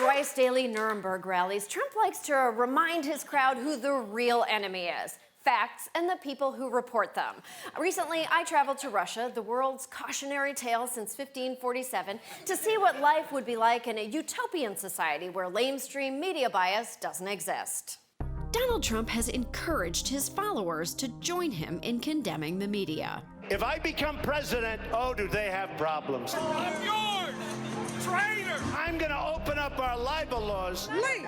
thrice-daily Nuremberg rallies, Trump likes to remind his crowd who the real enemy is. Facts and the people who report them. Recently, I traveled to Russia, the world's cautionary tale since 1547, to see what life would be like in a utopian society where lamestream media bias doesn't exist. Donald Trump has encouraged his followers to join him in condemning the media. If I become president, oh, do they have problems. I'm yours! Traitor! I'm going to open up our libel laws. Leave!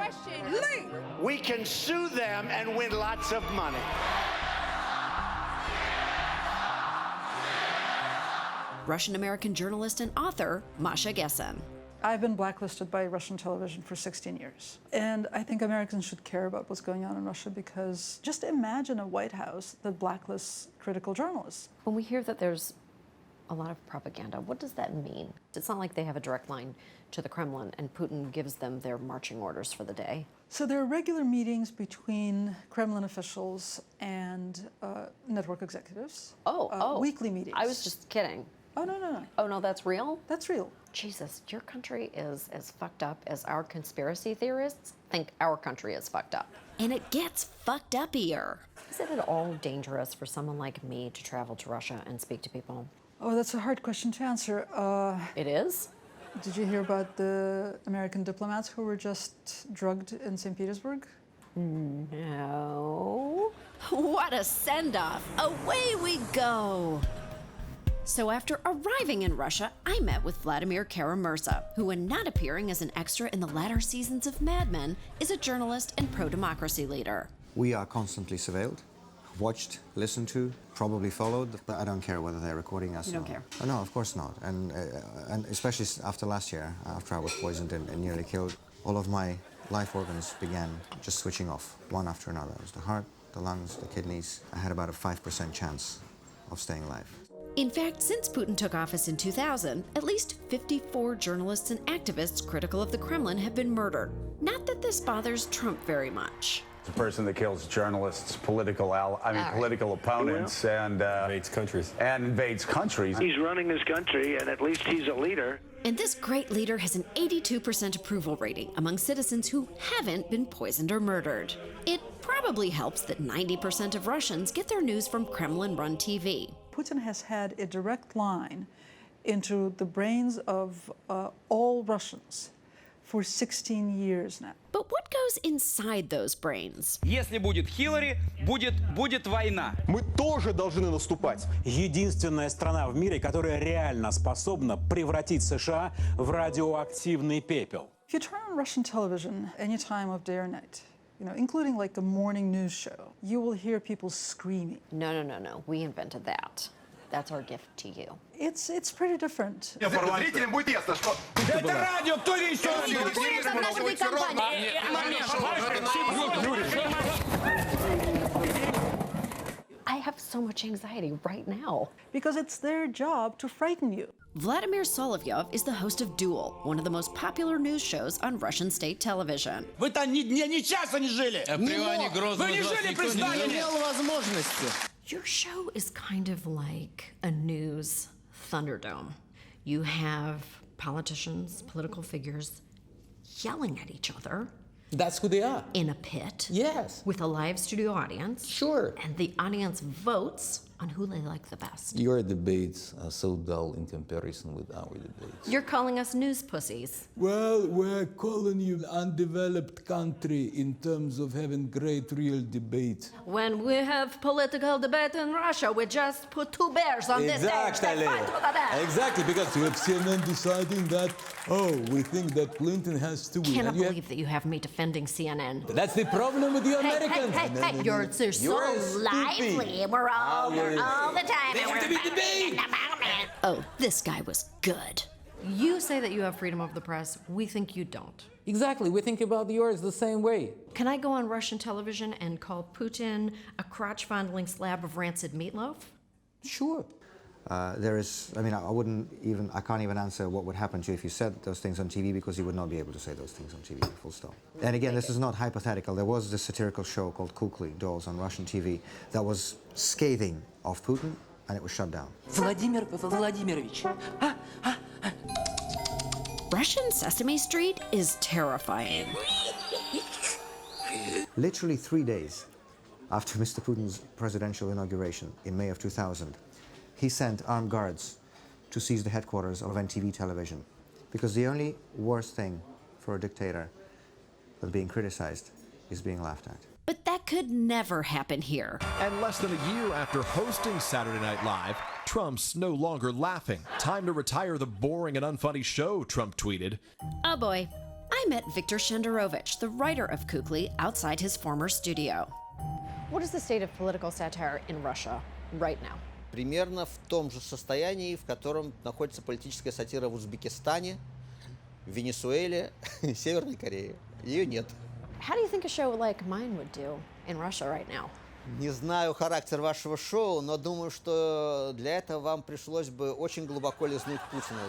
We can sue them and win lots of money. Russian-American journalist and author Masha Gessen. I've been blacklisted by Russian television for 16 years. And I think Americans should care about what's going on in Russia because just imagine a White House that blacklists critical journalists. When we hear that there's a lot of propaganda, what does that mean? It's not like they have a direct line to the Kremlin and Putin gives them their marching orders for the day. So there are regular meetings between Kremlin officials and network executives. Weekly meetings. I was just kidding. Oh, no. Oh, no, that's real? That's real. Jesus, your country is as fucked up as our conspiracy theorists think our country is fucked up. And it gets fucked up-ier. Is it at all dangerous for someone like me to travel to Russia and speak to people? Oh, that's a hard question to answer. It is? Did you hear about the American diplomats who were just drugged in St. Petersburg? No. What a send-off. Away we go. So after arriving in Russia, I met with Vladimir Kara-Murza, who, when not appearing as an extra in the latter seasons of Mad Men, is a journalist and pro-democracy leader. We are constantly surveilled, watched, listened to, probably followed, but I don't care whether they're recording us. You don't care? Oh, no, of course not. And especially after last year, after I was poisoned and nearly killed, all of my life organs began just switching off, one after another. It was the heart, the lungs, the kidneys. I had about a 5% chance of staying alive. In fact, since Putin took office in 2000, at least 54 journalists and activists critical of the Kremlin have been murdered. Not that this bothers Trump very much. The person that kills journalists, political opponents, and invades countries. He's running his country, and at least he's a leader. And this great leader has an 82% approval rating among citizens who haven't been poisoned or murdered. It probably helps that 90% of Russians get their news from Kremlin-run TV. Putin has had a direct line into the brains of all Russians for 16 years now. But what goes inside those brains? Если будет Хиллари, будет война. Мы тоже должны наступать. Единственная страна в мире, которая реально способна превратить США в радиоактивный пепел. If you turn on Russian television any time of day or night, including like a morning news show, you will hear people screaming. No. We invented that. That's our gift to you. It's pretty different. Зрителям будет ясно, что... Это радио, кто еще? I have so much anxiety right now. Because it's their job to frighten you. Vladimir Solovyov is the host of Duel, one of the most popular news shows on Russian state television. Вы там ни часа не жили. Вы не жили при Сталине. Your show is kind of like a news Thunderdome. You have politicians, political figures yelling at each other. That's who they are. In a pit. Yes. With a live studio audience. Sure. And the audience votes on who they like the best. Your debates are so dull in comparison with our debates. You're calling us news pussies. Well, we're calling you an undeveloped country in terms of having great real debate. When we have political debate in Russia, we just put two bears on this stage. Exactly, because you have CNN deciding that, we think that Clinton has to win. I cannot believe that you have me defending CNN. That's the problem with the Americans. Hey, you're so lively. We're all the time. They want to be debated. Oh, this guy was good. You say that you have freedom of the press. We think you don't. Exactly. We think about yours the same way. Can I go on Russian television and call Putin a crotch-fondling slab of rancid meatloaf? Sure. I can't even answer what would happen to you if you said those things on TV because you would not be able to say those things on TV, full stop. And again, this is not hypothetical. There was this satirical show called Kukly Dolls on Russian TV that was scathing of Putin, and it was shut down. Vladimir Vladimirovich. Russian Sesame Street is terrifying. Literally 3 days after Mr. Putin's presidential inauguration in May of 2000, he sent armed guards to seize the headquarters of NTV television. Because the only worst thing for a dictator than being criticized is being laughed at. But that could never happen here. And less than a year after hosting Saturday Night Live, Trump's no longer laughing. Time to retire the boring and unfunny show, Trump tweeted. Oh boy. I met Viktor Shenderovich, the writer of Kukli, outside his former studio. What is the state of political satire in Russia right now? Примерно в том же состоянии, в котором находится политическая сатира в Узбекистане, Венесуэле, Северной Корее. Ее нет. How do you think a show like mine would do in Russia right now? Не знаю характер вашего шоу, но думаю, что для этого вам пришлось бы очень глубоко лизнуть Путина.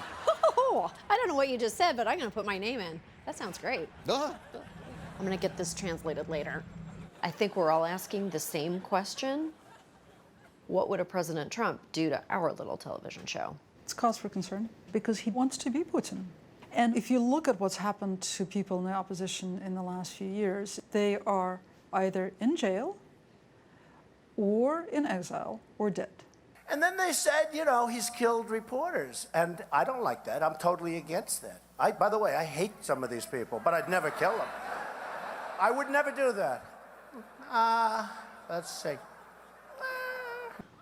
Oh, I don't know what you just said, but I'm going to put my name in. That sounds great. Да. I'm going to get this translated later. I think we're all asking the same question. What would a President Trump do to our little television show? It's cause for concern because he wants to be Putin. And if you look at what's happened to people in the opposition in the last few years, they are either in jail or in exile or dead. And then they said, you know, he's killed reporters. And I don't like that. I'm totally against that. By the way, I hate some of these people, but I'd never kill them. I would never do that. Let's see.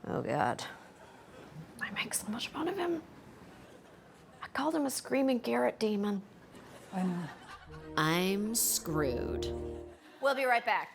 Oh, God. I make so much fun of him. I called him a screaming Garrett demon. I know. I'm screwed. We'll be right back.